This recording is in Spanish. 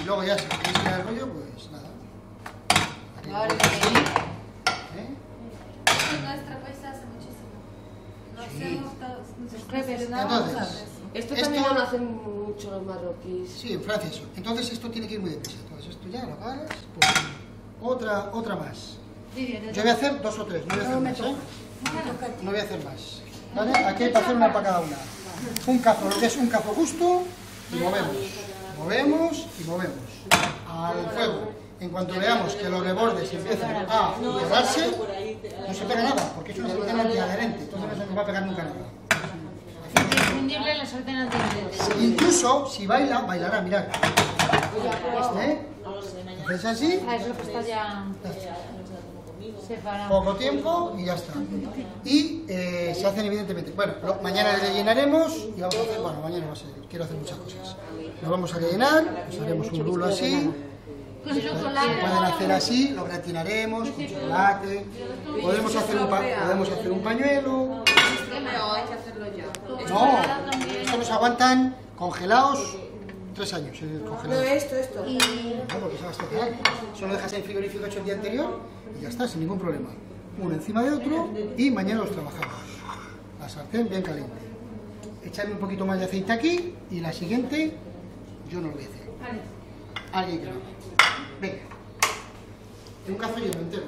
Y luego ya, si queréis tirar el rollo, pues nada. Vale. En nuestra país se hace muchísimo. Lo hacemos todos. Entonces, Esto también lo hacen mucho los marroquíes. Sí, en Francia eso. Entonces esto tiene que ir muy deprisa. Entonces esto ya lo agarras. Pues, otra más. Yo voy a hacer 2 o 3, no voy a hacer más, ¿eh? No voy a hacer más. ¿Vale? Aquí hay para hacer una para cada una. Un cazo, lo que es un cazo justo, y movemos. Movemos y movemos. Al fuego. En cuanto veamos que los rebordes empiezan a pegarse, no se pega nada, porque es una sartén antiadherente, entonces no se nos va a pegar nunca nada. Imprescindible la sartén antiadherente. Incluso si bailará, mirad. Haces así, Ah, eso que está ya separado. poco tiempo y ya está. Y se hacen evidentemente, bueno, mañana le llenaremos y vamos a hacer, bueno, mañana va a ser, quiero hacer muchas cosas. Lo vamos a rellenar, pues haremos un rulo así. Con Se chocolate. pueden hacer así, lo gratinaremos con chocolate, podemos hacer un pañuelo. Pero hay que hacerlo ya. No, estos nos aguantan congelados 3 años congelados. Esto. No, porque se va a estropear. Solo dejas en el frigorífico hecho el día anterior y ya está, sin ningún problema. Uno encima de otro y mañana los trabajamos. La sartén bien caliente. Echarle un poquito más de aceite aquí y la siguiente yo no lo voy a hacer. Alguien que lo haga. Venga. Un cazo lleno entero.